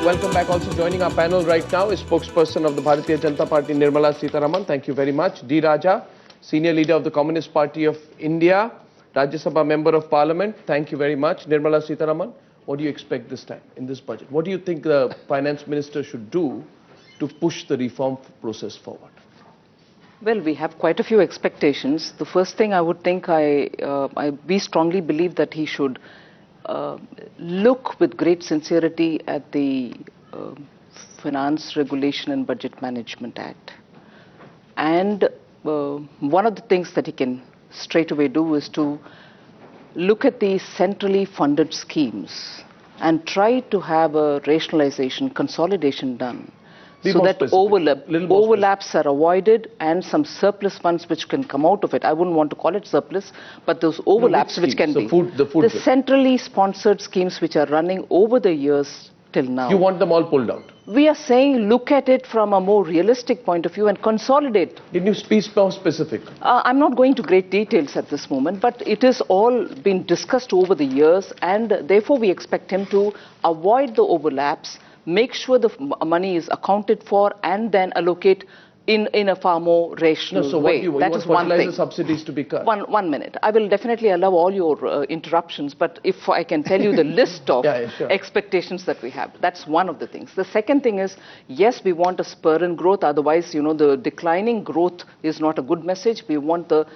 Welcome back. Also joining our panel right now is spokesperson of the Bharatiya Janata Party, Nirmala Sitharaman. Thank you very much. D. Raja, senior leader of the Communist Party of India, Rajya Sabha member of Parliament. Thank you very much. Nirmala Sitharaman, what do you expect this time in this budget? What do you think the finance minister should do to push the reform process forward? Well, we have quite a few expectations. The first thing I would think, we strongly believe that he should look with great sincerity at the Finance Regulation and Budget Management Act. And one of the things that he can straight away do is to look at the centrally funded schemes and try to have a rationalization, consolidation done. So that overlaps are avoided and some surplus funds which can come out of it. I wouldn't want to call it surplus, but those overlaps which can be. The centrally sponsored schemes which are running over the years till now. You want them all pulled out? We are saying look at it from a more realistic point of view and consolidate. Did you speak more specific? I'm not going to great details at this moment, but it has all been discussed over the years, and therefore we expect him to avoid the overlaps, make sure the money is accounted for, and then allocate in a far more rational way. That is one thing. Subsidies to be cut. One minute. I will definitely allow all your interruptions, but if I can tell you the list of expectations that we have, that's one of the things. The second thing is, yes, we want a spur in growth. Otherwise, the declining growth is not a good message. We want the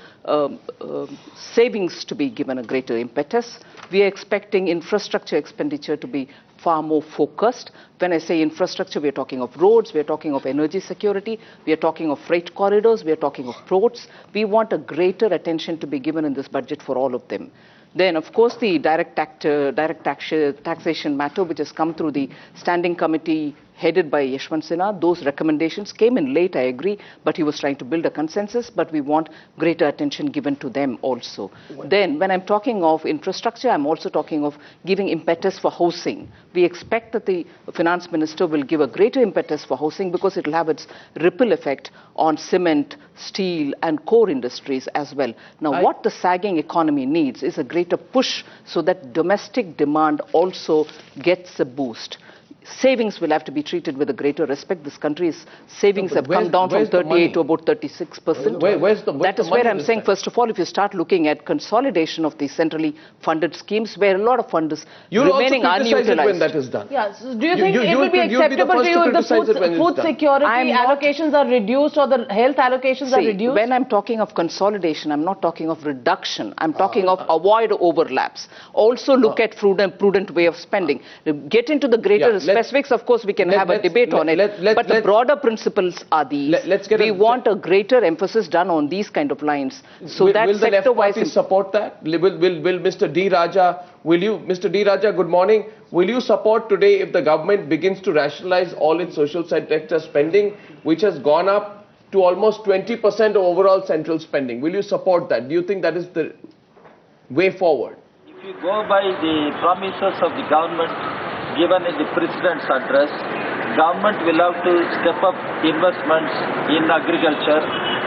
savings to be given a greater impetus. We are expecting infrastructure expenditure to be far more focused. When I say infrastructure, we are talking of roads, we are talking of energy security, we are talking of freight corridors, we are talking of ports. We want a greater attention to be given in this budget for all of them. Then, of course, the direct taxation matter, which has come through the standing committee headed by Yashwant Sinha, those recommendations came in late, I agree, but he was trying to build a consensus, but we want greater attention given to them also. Then, when I'm talking of infrastructure, I'm also talking of giving impetus for housing. We expect that the finance minister will give a greater impetus for housing because it will have its ripple effect on cement, steel, and core industries as well. Now, what the sagging economy needs is a greater push so that domestic demand also gets a boost. Savings will have to be treated with a greater respect. This country's savings have come down from 38 to about 36%. That is where I'm saying, first of all, if you start looking at consolidation of the centrally funded schemes, where a lot of funds remaining unutilized. When that is done. Yeah. So do you think it will be acceptable to you if the food security allocations are reduced or the health allocations are reduced? When I'm talking of consolidation, I'm not talking of reduction. I'm talking of avoid overlaps. Also look at prudent way of spending. Get into the greater specifics, of course, we can have a debate on it, but the broader principles are these. We want a greater emphasis done on these kind of lines. So that will the left party support that? Will Mr. D. Raja, Mr. D. Raja, good morning. Will you support today if the government begins to rationalize all its social sector spending, which has gone up to almost 20% of overall central spending? Will you support that? Do you think that is the way forward? If you go by the promises of the government given in the President's address, government will have to step up investments in agriculture.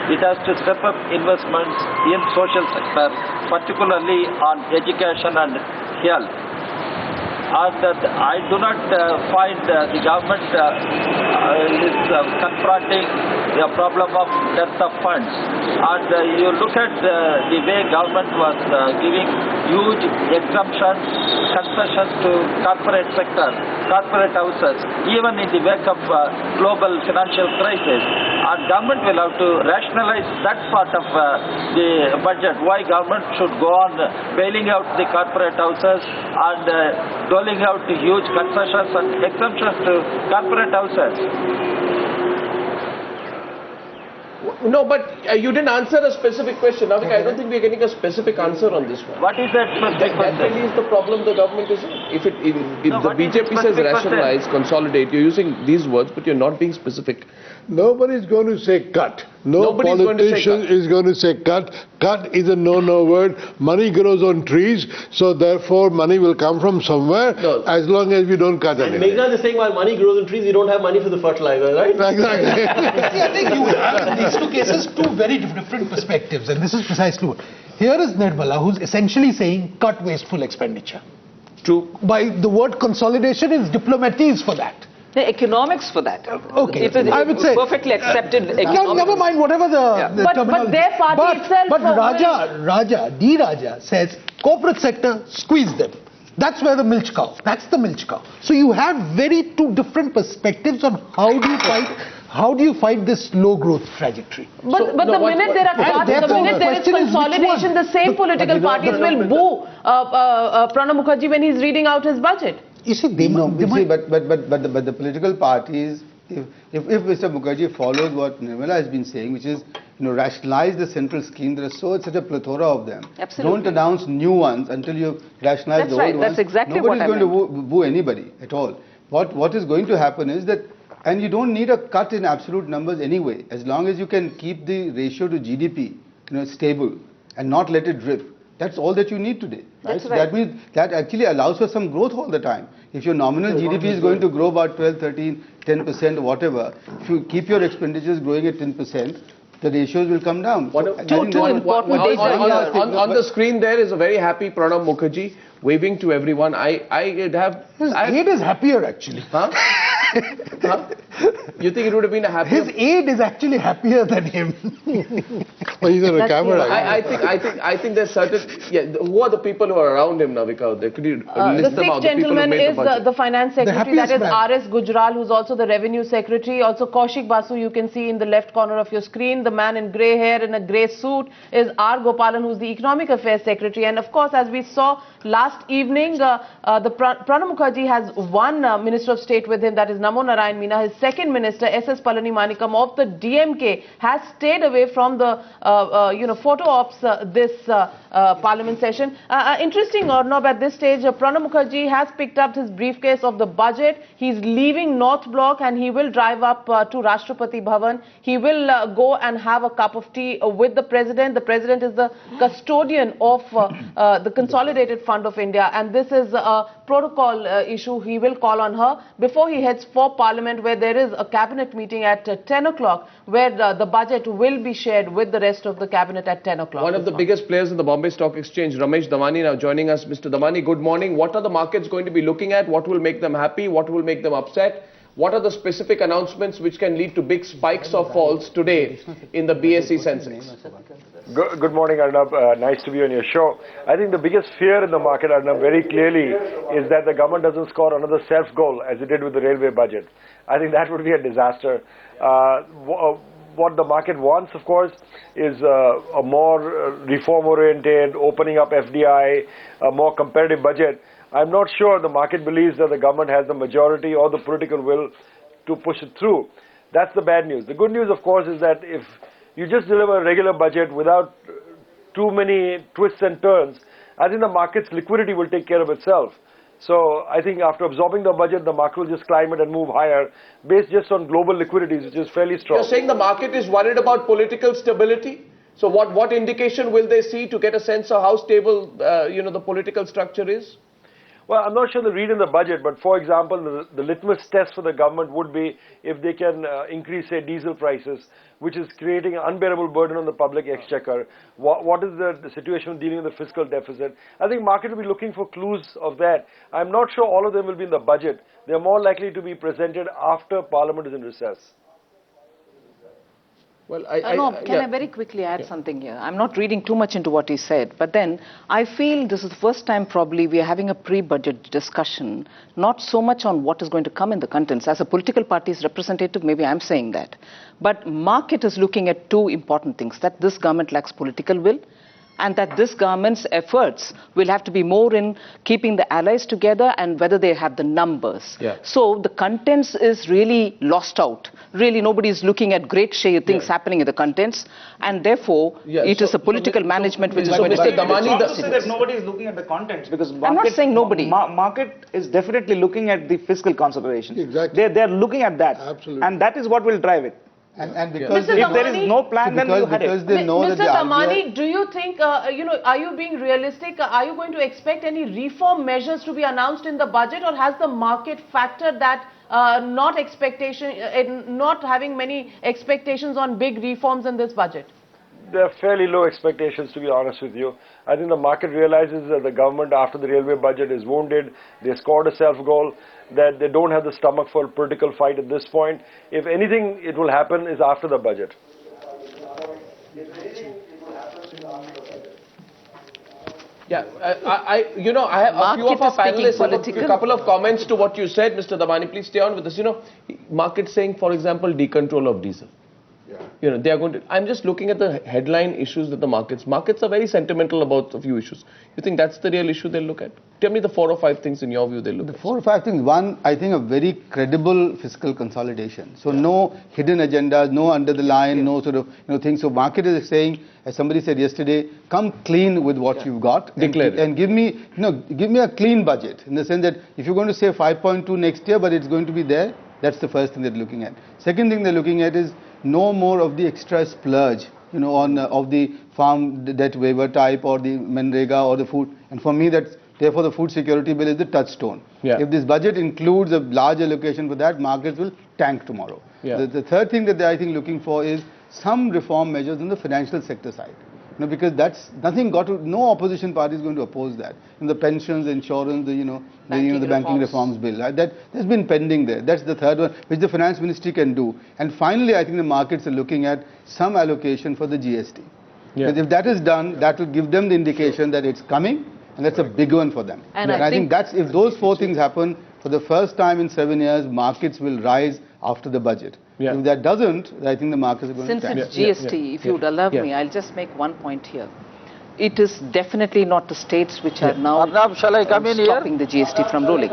It has to step up investments in social sector, particularly on education and health. And I do not find the government is confronting the problem of dearth of funds. And you look at the way government was giving huge exemptions, concessions to corporate sector, corporate houses, even in the wake of global financial crisis. And government will have to rationalize that part of the budget, why government should go on bailing out the corporate houses and doling out the huge concessions and exemptions to corporate houses. No, but you didn't answer a specific question. Navika, I don't think we're getting a specific answer on this one. What is that specific question? That really is the problem the government is in. If the BJP says rationalize, consolidate, you're using these words, but you're not being specific. Nobody's going to say cut. No politician is going to say cut. Cut is a no-no word. Money grows on trees, so therefore money will come from somewhere as long as we don't cut anything. And Meghnad is saying while money grows on trees, you don't have money for the fertilizer, right? Exactly. See, I think you have in these two cases two very different perspectives, and this is precisely what. Here is Nirmala, who's essentially saying cut wasteful expenditure. True. By the word consolidation is diplomatese for that. The economics for that. Okay, It is I would say perfectly accepted economics. never mind whatever the But terminology. their party itself But will- D. Raja says corporate sector, squeeze them. That's where the milch cow. That's the milch cow. So you have two different perspectives on how do you fight this low growth trajectory. But the minute there are cuts, the minute there is consolidation, the same political parties will boo Pranab Mukherjee when he's reading out his budget. You see, But the political parties, if Mr. Mukherjee follows what Nirmala has been saying, which is rationalize the central scheme, there is such a plethora of them. Absolutely. Don't announce new ones until you rationalize the old ones. That's exactly what I meant. Nobody's going to boo anybody at all. What is going to happen is that, and you don't need a cut in absolute numbers anyway, as long as you can keep the ratio to GDP stable and not let it drift. That's all that you need today. Right? That's So right. that means that actually allows for some growth all the time. If your nominal GDP is going to grow about 12, 13, 10% or whatever, if you keep your expenditures growing at 10%, the ratios will come down. Two important data here. On the screen there is a very happy Pranab Mukherjee waving to everyone. His aide is happier actually. Huh? You think it would have been a happier? His aide is actually happier than him. Well, he's on a camera. I think there's certain. Yeah, who are the people who are around him now? Could you list The them out? sixth gentleman is the finance secretary, that is man. R.S. Gujral, who's also the revenue secretary. Also Kaushik Basu, you can see in the left corner of your screen. The man in grey hair in a grey suit is R. Gopalan, who's the economic affairs secretary. And of course, as we saw last evening, Pranab Mukherjee has one minister of state with him, that is Namo Narayan Meena. His second minister, S.S. Palani Manikam of the DMK, has stayed away from the photo ops this parliament session. Interesting, Arnab, at this stage, Pranab Mukherjee has picked up his briefcase of the budget. He's leaving North Block and he will drive up to Rashtrapati Bhavan. He will go and have a cup of tea with the president. The president is the custodian of the Consolidated Fund of India, and this is a protocol issue. He will call on her before he heads for Parliament, where there is a cabinet meeting at 10 o'clock, where the budget will be shared with the rest of the cabinet at 10 o'clock. One of the biggest players in the Bombay Stock Exchange, Ramesh Damani, now joining us. Mr. Damani, good morning. What are the markets going to be looking at? What will make them happy? What will make them upset? What are the specific announcements which can lead to big spikes or falls today in the BSE Sensex? Good morning, Arnab. Nice to be on your show. I think the biggest fear in the market, Arnab, very clearly is that the government doesn't score another self-goal as it did with the railway budget. I think that would be a disaster. What the market wants, of course, is a more reform-oriented, opening up FDI, a more competitive budget. I'm not sure the market believes that the government has the majority or the political will to push it through. That's the bad news. The good news, of course, is that if you just deliver a regular budget without too many twists and turns, I think the market's liquidity will take care of itself. So I think after absorbing the budget, the market will just climb it and move higher, based just on global liquidities, which is fairly strong. You're saying the market is worried about political stability? So what indication will they see to get a sense of how stable the political structure is? Well, I'm not sure the read in the budget, but for example, the litmus test for the government would be if they can increase, say, diesel prices, which is creating an unbearable burden on the public exchequer. What is the situation dealing with the fiscal deficit? I think market will be looking for clues of that. I'm not sure all of them will be in the budget. They're more likely to be presented after Parliament is in recess. Well, Can I very quickly add something here? I'm not reading too much into what he said, but then I feel this is the first time probably we are having a pre-budget discussion, not so much on what is going to come in the contents. As a political party's representative, maybe I'm saying that. But market is looking at two important things, that this government lacks political will, and that this government's efforts will have to be more in keeping the allies together and whether they have the numbers. Yeah. So the contents is really lost out. Really, nobody is looking at great things happening in the contents, and therefore it is a political management which is going to take Damani, not to say that nobody is looking at the contents, because market, I'm not saying nobody. Market is definitely looking at the fiscal considerations. Exactly. They're looking at that. Absolutely. And that is what will drive it. And because Mr. if there is no plan, then you had it. they know Mr. that the Damani, do you think, are you being realistic? Are you going to expect any reform measures to be announced in the budget, or has the market factored that not having many expectations on big reforms in this budget? there are fairly low expectations, to be honest with you. I think the market realizes that the government, after the railway budget, is wounded. They scored a self-goal, that they don't have the stomach for a political fight at this point. If anything, it will happen is after the budget. Yeah, I have a few of our panelists have a couple of comments to what you said, Mr. Damani. Please stay on with us. Market saying, for example, decontrol of diesel. They are going to. I'm just looking at the headline issues that the markets are very sentimental about a few issues. You think that's the real issue they'll look at? Tell me the 4 or 5 things in your view they'll look at. The 4 or 5 things. One, I think a very credible fiscal consolidation. So no hidden agendas, no under the line, no sort of things. So market is saying, as somebody said yesterday, come clean with what you've got and give me a clean budget, in the sense that if you're going to say 5.2 next year, but it's going to be there, that's the first thing they're looking at. Second thing they're looking at is no more of the extra splurge, of the farm debt waiver type or the Manrega or the food. And for me, therefore the food security bill is the touchstone. If this budget includes a large allocation for that, markets will tank tomorrow. The third thing that they're, I think, looking for is some reform measures on the financial sector side. Because that's no opposition party is going to oppose that. The pensions, insurance, the banking reforms bill, that's been pending there. That's the third one, which the finance ministry can do. And finally, I think the markets are looking at some allocation for the GST. Because if that is done, that will give them the indication that it's coming, and that's a big one for them. And I think that's, if those 4 things happen, for the first time in 7 years, markets will rise after the budget. If that doesn't, I think the markets are going to tank. Since it's GST, if you would allow me, I'll just make one point here. It is definitely not the states which are now Arnab, shall I come in here? stopping the GST from rolling.